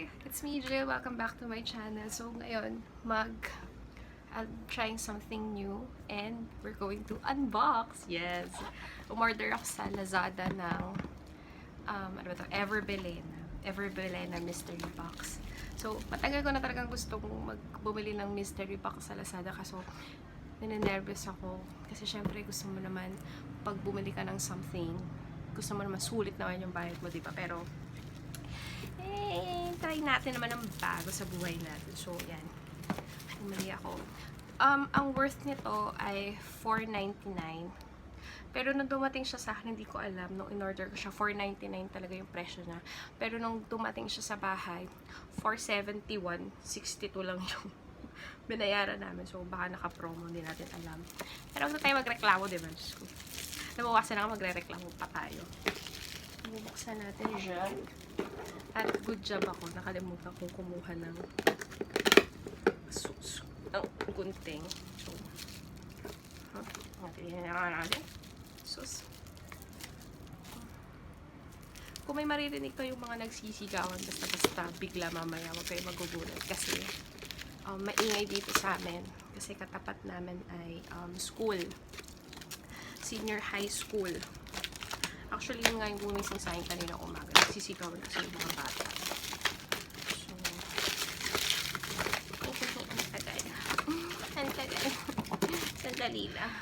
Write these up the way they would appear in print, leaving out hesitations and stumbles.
Hi! It's me, Jill. Welcome back to my channel. So, ngayon, I'm trying something new and we're going to unbox. Yes! Umorder ako sa Lazada ng ano ba to? Bilena mystery box. So, matagal ko na talagang gustong bumili ng mystery box sa Lazada kaso ninenervous ako kasi syempre gusto mo naman pag bumili ka ng something, gusto mo naman sulit naman yung bayad mo, diba? Pero try natin naman ang bago sa buhay natin. So, yan. Bumili ako. Ang worth nito ay $4.99. Pero nung dumating siya sa akin, hindi ko alam. Nung in-order ko siya, $4.99 talaga yung presyo niya. Pero nung dumating siya sa bahay, $4.71. $62 lang yung binayaran namin. So, baka naka-promo, hindi natin alam. Pero huwag na tayo magreklamo, diba? Nabawasan na magre-reklamo pa tayo. Bubuksan natin siya. At good job ako. Nakalimutan kong kumuha ng gunting. So, natin. Sus. Kung may maririnig kayong mga nagsisigawan basta-basta bigla mamaya, huwag kayo magugulat. Kasi maingay dito sa amin. Kasi katapat namin ay school. Senior high school. Actually, yung nga yung gumising sa akin kanina umaga. Nagsisigaw na sa mga bata. So, ang tagal. Sandali lang.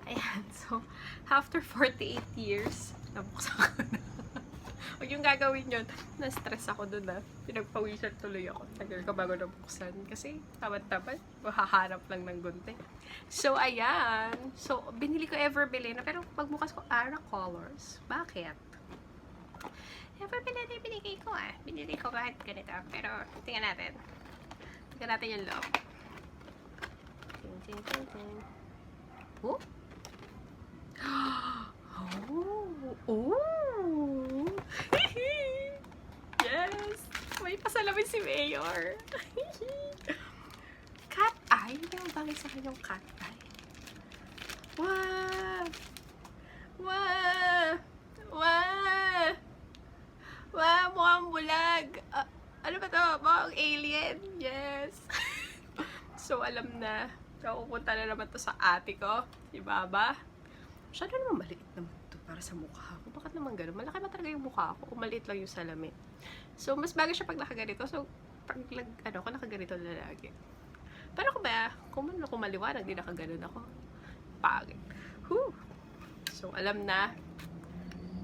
Ayan. So, after 48 years, nabuksan ko na. Huwag yung gagawin yun. Na-stress ako dun na. Pinagpawisan tuloy ako. Tagal ko bago nabuksan. Kasi, tamad-tamad. Mahahanap lang ng gunting. So, ayan. So, binili ko Bilena. Pero, pagbukas ko, Ara colors. Bakit? Bilena yung binigay ko ah. Binili ko kahit ganito. Pero, tingnan natin. Tingnan natin yung loob. Ting. Oh? Oh! Yes! May pasalamin si Mayor! Cat eye? Hindi mo bagay sa akin yung cat eye? Wow! Wow! Wow! Wow! Mukhang bulag! Ano ba to? Mukhang alien! Yes! So, alam na. Pupunta na naman to sa ate ko. Si Baba. Masyado naman maliit naman to para sa mukha ko. Bakit naman gano'n? Malaki ba talaga yung mukha ko? Kung maliit lang yung salamin. So, mas bagay siya pag nakaganito. So, pag kung nakaganito na lagi. Pero kung maliwanag, di nakaganon ako. Pagod. Whew! So, alam na.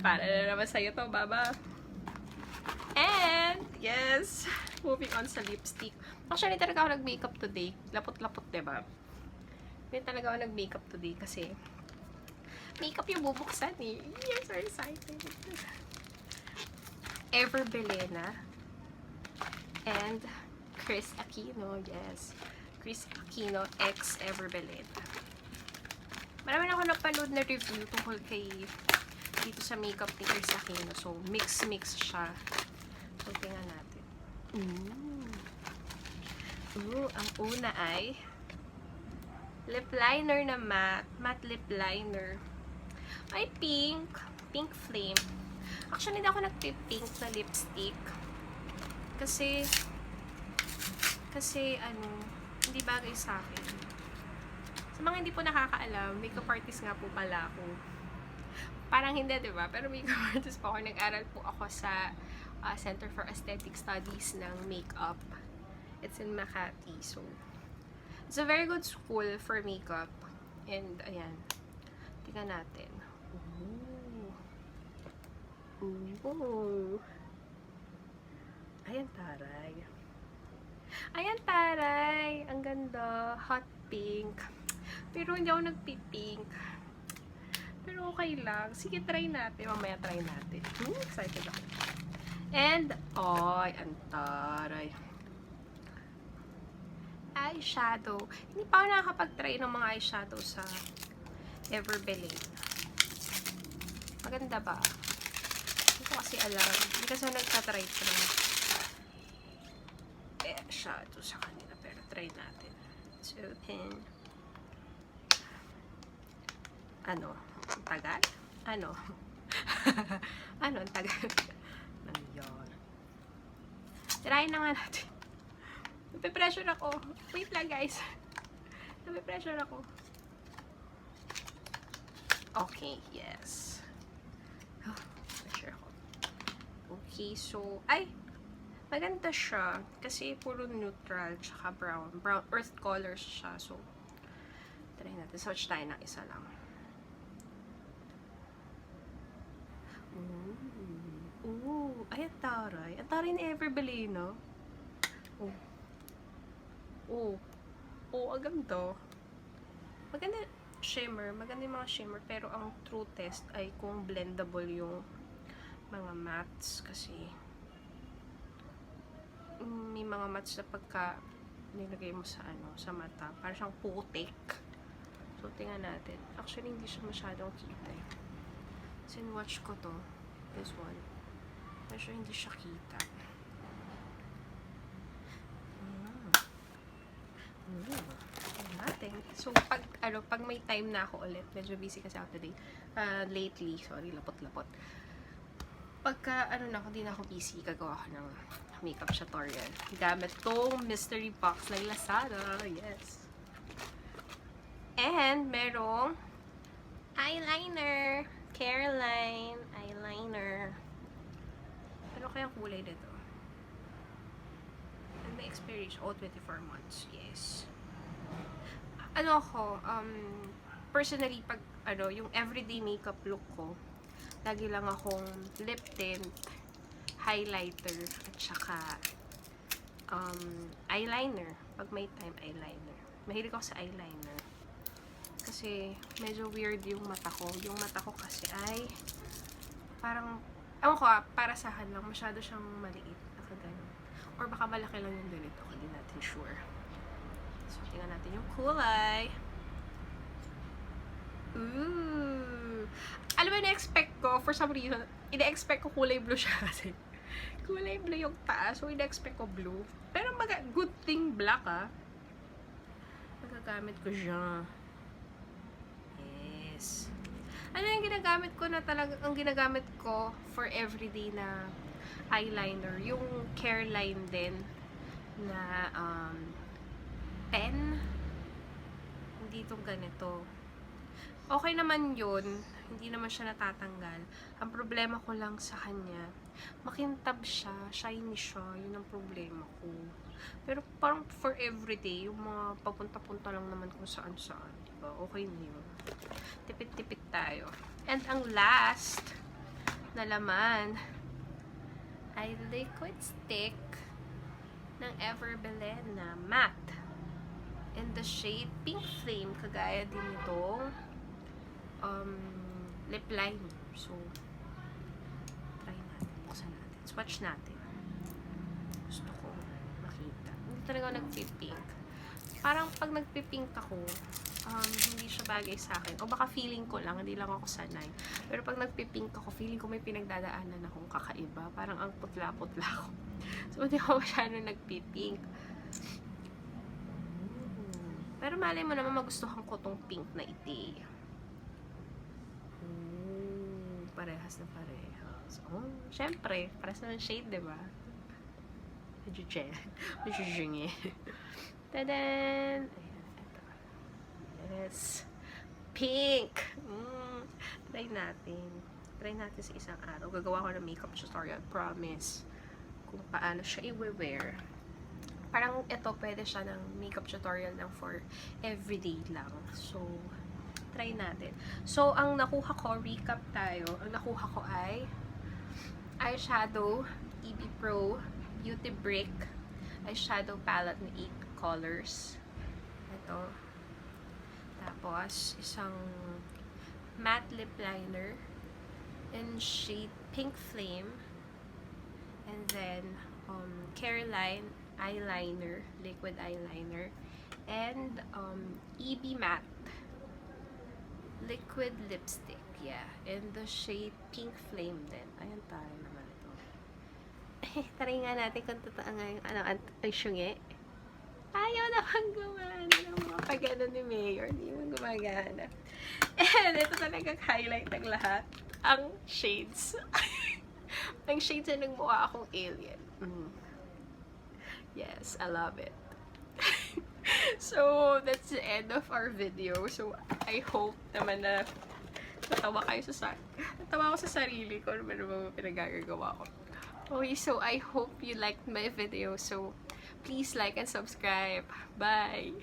Para na naman sa'yo to, Baba. And, yes, moving on sa lipstick. Actually, talaga ako nag-makeup today. Lapot-lapot, diba? Hindi talaga ako nag-makeup today kasi makeup yung bubuksan eh. I'm so excited. Bilena and Chris Aquino. Yes. Chris Aquino x Bilena. Marami na ako napanood na review tungkol kay dito sa makeup ni Chris Aquino. So, mix siya. So, tingnan natin. Ang una ay lip liner na matte lip liner. Ay, pink flame. Actually, hindi ako nagpipink na lipstick. Kasi, hindi bagay sa akin. Sa mga hindi po nakakaalam, makeup artist nga po pala ako. Parang hindi, diba? Pero makeup artist po ako. Nag-aral po ako sa Center for Aesthetic Studies ng makeup. It's in Makati. So, it's a very good school for makeup. And, ayan. Tingnan natin. Ooh. Ayan, taray. Ayan, taray. Ang ganda. Hot pink. Pero hindi ako nagpipink. Pero okay lang. Sige, try natin. Mamaya try natin. Excited ako. And, ang taray. Eyeshadow. Hindi pa ako nakakapag-try ng mga eyeshadow sa Bilena. Maganda ba? Hindi ko kasi alam. Hindi kasi ako nagtatry ko ng eyeshadow sa kanila. Pero try natin. So, open. Ano? Ang tagal? Ano? Ang tagal? Nangyari. Tirahin na nga natin. Nape-pressure ako. Wait lang, guys. Nape-pressure ako. Okay, yes. Pressure ako. Okay, so, ay! Maganda siya. Kasi puro neutral, tsaka brown. Brown, earth colors siya. So, try natin. Swatch tayo ng isa lang. Ooh. Ay, ang taray. Ang taray ni Bilena. Ang ganda. Maganda shimmer. Maganda yung mga shimmer. Pero ang true test ay kung blendable yung mga mattes. Kasi may mga mattes na pagka nilagay mo sa sa mata. Parang siyang putik. So, tingnan natin. Actually, hindi siya masyadong kita eh. Sinwatch ko to. This one. Medyo hindi siya kita. Natin. So, pag may time na ako ulit, medyo busy kasi ako today. Lately, sorry, lapot-lapot. Pagka, na ako, hindi na ako busy, gagawa ko ng makeup tutorial. Gamit tong mystery box ng Lazada. Yes. And, merong eyeliner. Caroline eyeliner. Ano kayang kulay nito? And may expiration. 24 months. Yes. Personally, pag, yung everyday makeup look ko, lagi lang akong lip tint, highlighter, at saka, eyeliner. Pag may time, eyeliner. Mahilig ako sa eyeliner. Kasi, medyo weird yung mata ko. Yung mata ko kasi ay, parang, para sa akin lang, masyado siyang maliit. Nakagano. Or baka malaki lang yung ganito. Hindi natin sure. So, tingnan natin yung kulay. Ooh! Alam mo, na-expect ko, for some reason, ina-expect ko kulay blue siya kasi. Kulay blue yung taas. So, ina-expect ko blue. Pero, good thing black, ah. Magagamit ko siya. Yes. Ano yung ginagamit ko na talaga, ang ginagamit ko for everyday na eyeliner, yung Caroline din na pen. Hindi itong ganito. Okay naman yun. Hindi naman siya natatanggal. Ang problema ko lang sa kanya, makintab siya, shiny siya. Yun ang problema ko. Pero parang for everyday, yung mga papunta-punta lang naman kung saan-saan. Diba? Okay na yun. Tipid-tipid tayo. And ang last na laman ay liquid stick ng Bilena matte in the shade Pink Flame, kagaya din itong lip liner. So, try natin. Buksan natin. Swatch natin. Gusto ko makita. Hindi talaga ako nagpipink. Parang pag nagpipink ako, hindi siya bagay sa akin. O baka feeling ko lang, hindi lang ako sanay. Pero pag nagpipink ako, feeling ko may pinagdadaanan akong kakaiba. Parang ang putla-putla ko. So, hindi ako masyadong nagpipink. Pero malay mo naman magustuhan ko tong pink na iti. Parehas na parehas. Oh, syempre, parehas na ng shade, diba? Medyo jenge. Tadan! Ayan, ito. Yes. Pink! Try natin. Try natin sa isang araw. Gagawa ko ng makeup tutorial. Promise. Kung paano siya i-wear. Parang ito, pwede siya ng makeup tutorial lang for everyday lang. So, try natin. So, ang nakuha ko, recap tayo. Ang nakuha ko ay eyeshadow, EB Pro Beauty Brick eyeshadow palette na 8 colors. Ito. Tapos, isang matte lip liner in shade Pink Flame. And then, Caroline eyeliner, liquid eyeliner. And, EB matte liquid lipstick. Yeah. In the shade Pink Flame din. Ayan tayo naman ito. Try nga natin kung totoo nga yung ay syungi. Ayaw naman gumana ng mga pagano ni Mayor. Hindi mo gumagana. And ito talagang highlight ng lahat. Ang shades. Ang shades na nagmukha akong alien. Yes, I love it. So, that's the end of our video. So, I hope naman na natawa ako sa sarili ko naman naman pinagagagawa ko. Okay, so I hope you liked my video. So, please like and subscribe. Bye!